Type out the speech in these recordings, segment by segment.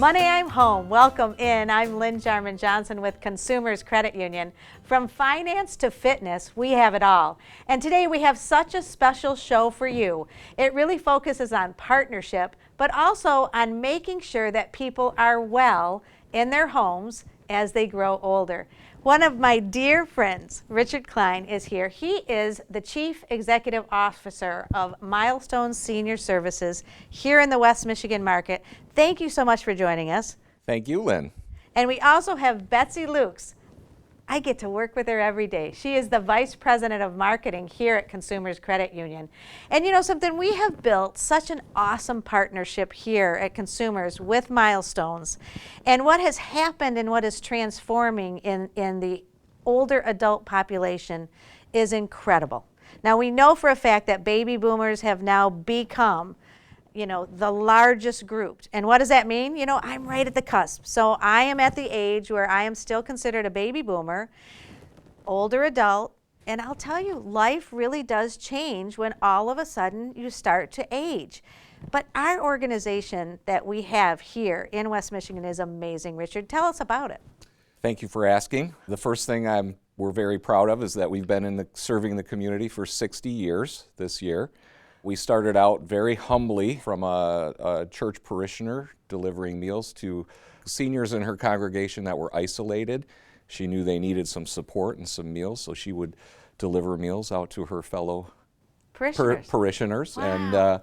Money, I'm home. Welcome in. I'm Lynn Jarman Johnson with Consumers Credit Union. From finance to fitness, we have it all. And today we have such a special show for you. It really focuses on partnership, but also on making sure that people are well in their homes as they grow older. One of my dear friends, Richard Klein, is here. He is the Chief Executive Officer of Milestone Senior Services here in the West Michigan market. Thank you so much for joining us. Thank you, Lynn. And we also have Betsy Lukes. I get to work with her every day. She is the Vice President of Marketing here at Consumers Credit Union. And you know something, we have built such an awesome partnership here at Consumers with Milestones. And what has happened and what is transforming in the older adult population is incredible. Now we know for a fact that baby boomers have now become the largest group. And what does that mean? I'm right at the cusp. So I am at the age where I am still considered a baby boomer, older adult, and I'll tell you, life really does change when all of a sudden you start to age. But our organization that we have here in West Michigan is amazing. Richard, tell us about it. Thank you for asking. The first thing we're very proud of is that we've been serving the community for 60 years this year. We started out very humbly from a church parishioner delivering meals to seniors in her congregation that were isolated. She knew they needed some support and some meals, so she would deliver meals out to her fellow parishioners. Wow.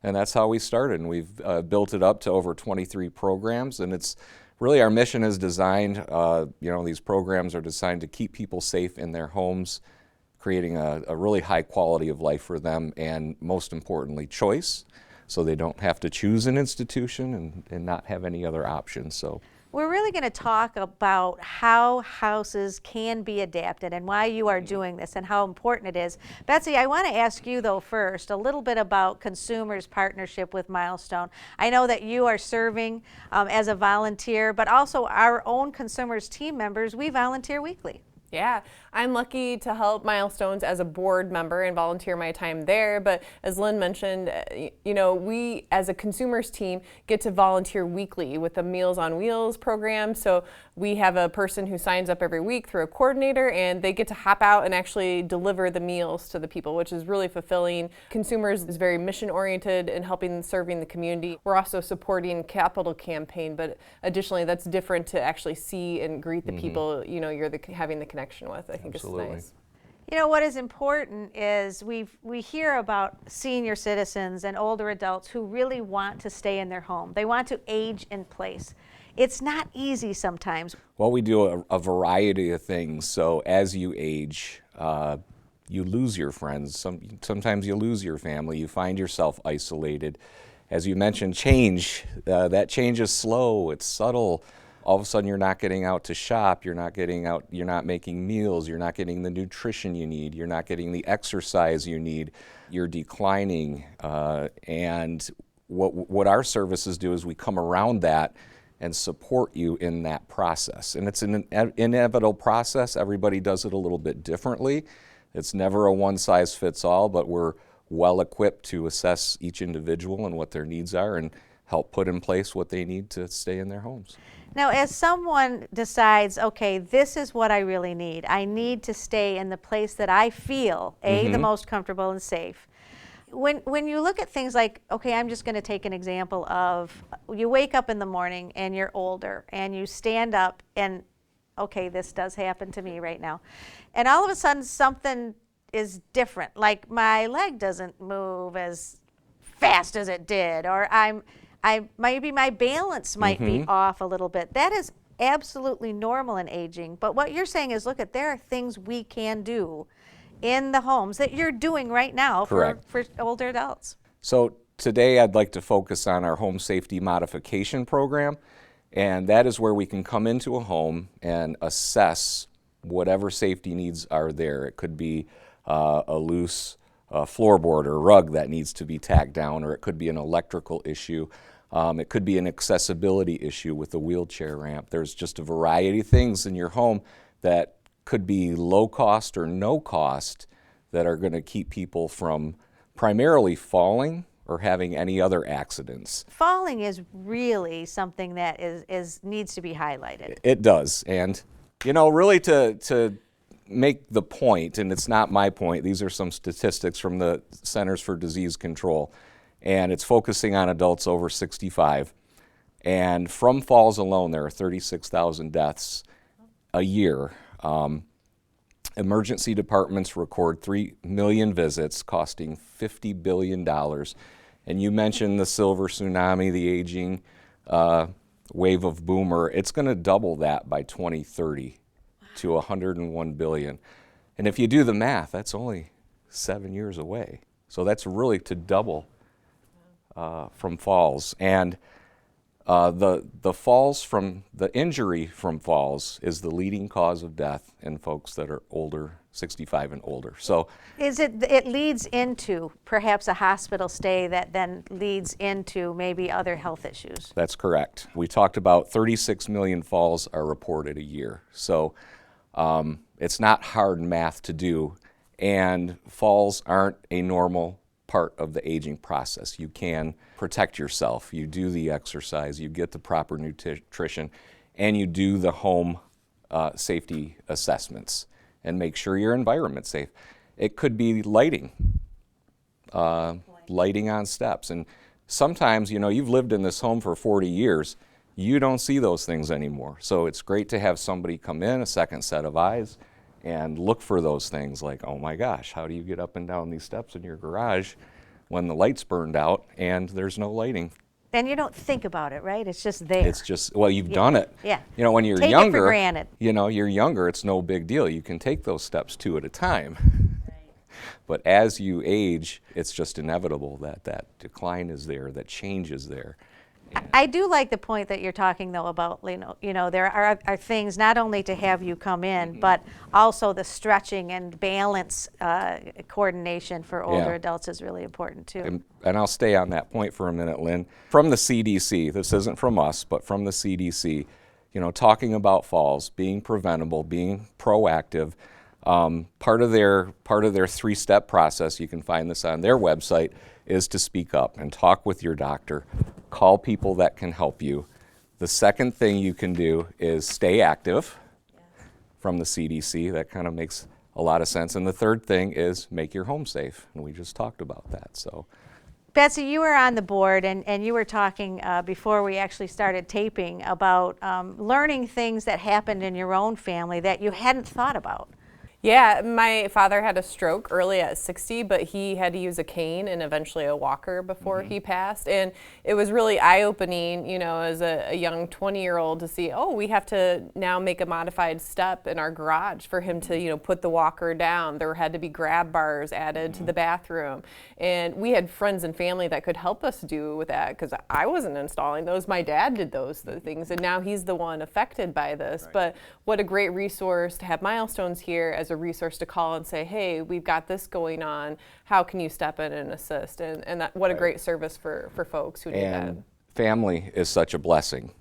And that's how we started. And we've built it up to over 23 programs. And it's really our mission is designed, these programs are designed to keep people safe in their homes, creating a really high quality of life for them, and most importantly, choice, so they don't have to choose an institution and not have any other options. So we're really going to talk about how houses can be adapted and why you are doing this and how important it is. Betsy, I want to ask you though first a little bit about Consumers' partnership with Milestone. I know that you are serving as a volunteer, but also our own Consumers team members, we volunteer weekly. Yeah, I'm lucky to help Milestones as a board member and volunteer my time there. But as Lynn mentioned, we as a consumers team get to volunteer weekly with the Meals on Wheels program. So we have a person who signs up every week through a coordinator, and they get to hop out and actually deliver the meals to the people, which is really fulfilling. Consumers is very mission oriented in helping serving the community. We're also supporting capital campaign, but additionally that's different to actually see and greet the people you're having the connection with. I think Absolutely. It's nice. What is important is we hear about senior citizens and older adults who really want to stay in their home. They want to age in place. It's not easy sometimes. Well, we do a variety of things. So as you age, you lose your friends. Sometimes you lose your family. You find yourself isolated. As you mentioned, change. That change is slow. It's subtle. All of a sudden you're not getting out to shop, you're not making meals, you're not getting the nutrition you need, you're not getting the exercise you need, you're declining. And what our services do is we come around that and support you in that process. And it's an inevitable process. Everybody does it a little bit differently. It's never a one-size-fits-all, but we're well equipped to assess each individual and what their needs are and help put in place what they need to stay in their homes. Now, as someone decides, okay, this is what I really need. I need to stay in the place that I feel, the most comfortable and safe. When you look at things like, okay, I'm just going to take an example of you wake up in the morning and you're older and you stand up and, okay, this does happen to me right now. And all of a sudden something is different, like my leg doesn't move as fast as it did, or maybe my balance might be off a little bit. That is absolutely normal in aging. But what you're saying is, look, there are things we can do in the homes that you're doing right now for older adults. So today I'd like to focus on our home safety modification program. And that is where we can come into a home and assess whatever safety needs are there. It could be a loose floorboard or rug that needs to be tacked down, or it could be an electrical issue. It could be an accessibility issue with a wheelchair ramp. There's just a variety of things in your home that could be low cost or no cost that are going to keep people from primarily falling or having any other accidents. Falling is really something that needs to be highlighted. It does. And, you know, really to make the point, and it's not my point, these are some statistics from the Centers for Disease Control, and it's focusing on adults over 65. And from falls alone, there are 36,000 deaths a year. Emergency departments record 3 million visits, costing $50 billion. And you mentioned the silver tsunami, the aging wave of boomer. It's going to double that by 2030 to 101 billion. And if you do the math, that's only 7 years away. So that's really to double from falls. And the falls from the injury from falls is the leading cause of death in folks that are older, 65 and older. So it leads into perhaps a hospital stay that then leads into maybe other health issues? That's correct. We talked about 36 million falls are reported a year. So it's not hard math to do, and falls aren't a normal part of the aging process. You can protect yourself. You do the exercise, you get the proper nutrition, and you do the home safety assessments and make sure your environment's safe. It could be lighting, lighting on steps. And sometimes, you know, you've lived in this home for 40 years, you don't see those things anymore. So it's great to have somebody come in, a second set of eyes, and look for those things like, oh my gosh, how do you get up and down these steps in your garage when the light's burned out and there's no lighting? And you don't think about it, right? It's just there. It's just, well, you've done it. Yeah. You know, when you're Take younger, it for granted. you know, you're younger, it's no big deal. You can take those steps 2 at a time. But as you age, it's just inevitable that that decline is there, that change is there. I do like the point that you're talking, though, about, there are things not only to have you come in, but also the stretching and balance coordination for older adults is really important, too. And I'll stay on that point for a minute, Lynn. From the CDC, this isn't from us, but from the CDC, you know, talking about falls, being preventable, being proactive, part of their 3-step process, you can find this on their website, is to speak up and talk with your doctor, call people that can help you. The second thing you can do is stay active from the CDC. That kind of makes a lot of sense. And the third thing is make your home safe. And we just talked about that. So, Betsy, you were on the board, and you were talking before we actually started taping about learning things that happened in your own family that you hadn't thought about. Yeah, my father had a stroke early at 60, but he had to use a cane and eventually a walker before he passed. And it was really eye-opening, you know, as a young 20-year-old to see, oh, we have to now make a modified step in our garage for him to, you know, put the walker down. There had to be grab bars added to the bathroom. And we had friends and family that could help us do with that, because I wasn't installing those. My dad did those things, and now he's the one affected by this. Right. But what a great resource to have Milestones here as a resource to call and say, hey, we've got this going on. How can you step in and assist? And that, what a great service for folks who need that. And family is such a blessing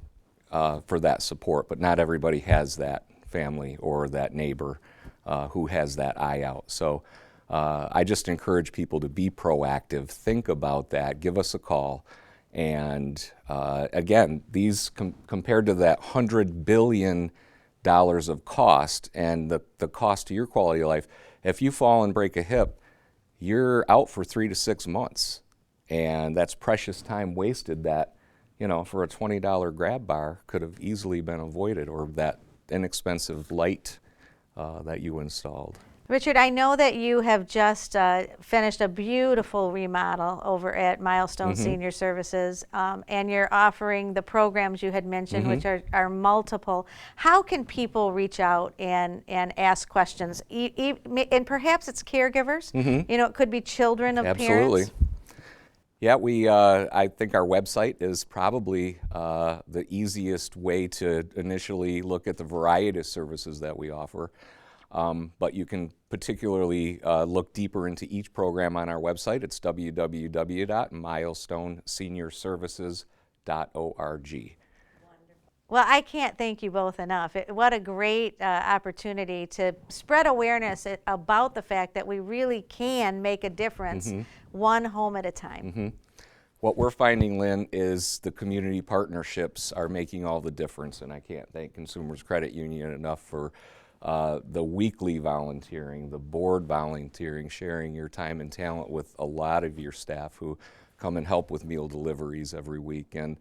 for that support, but not everybody has that family or that neighbor who has that eye out. So I just encourage people to be proactive, think about that, give us a call. And again, these compared to that $100 billion of cost and the cost to your quality of life, if you fall and break a hip, you're out for 3 to 6 months. And that's precious time wasted that, you know, for a $20 grab bar could have easily been avoided, or that inexpensive light that you installed. Richard, I know that you have just finished a beautiful remodel over at Milestone Senior Services, and you're offering the programs you had mentioned, which are multiple. How can people reach out and ask questions? And perhaps it's caregivers. You know, it could be children of Absolutely. Parents. Yeah, I think our website is probably the easiest way to initially look at the variety of services that we offer. But you can particularly look deeper into each program on our website. It's www.milestoneseniorservices.org. Well, I can't thank you both enough. What a great opportunity to spread awareness about the fact that we really can make a difference one home at a time. What we're finding, Lynn, is the community partnerships are making all the difference, and I can't thank Consumers Credit Union enough for the weekly volunteering, the board volunteering, sharing your time and talent with a lot of your staff who come and help with meal deliveries every week, and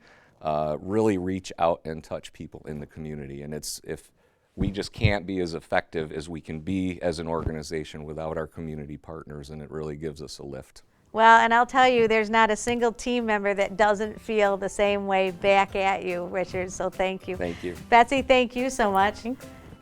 really reach out and touch people in the community. And if we just can't be as effective as we can be as an organization without our community partners, and it really gives us a lift. Well, and I'll tell you, there's not a single team member that doesn't feel the same way back at you, Richard, so thank you. Thank you. Betsy, thank you so much.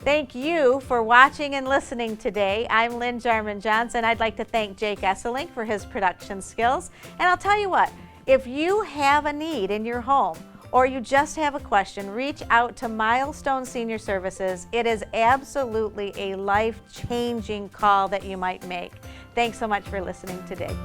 Thank you for watching and listening today. I'm Lynn Jarman-Johnson. I'd like to thank Jake Esselink for his production skills. And I'll tell you what, if you have a need in your home or you just have a question, reach out to Milestone Senior Services. It is absolutely a life-changing call that you might make. Thanks so much for listening today.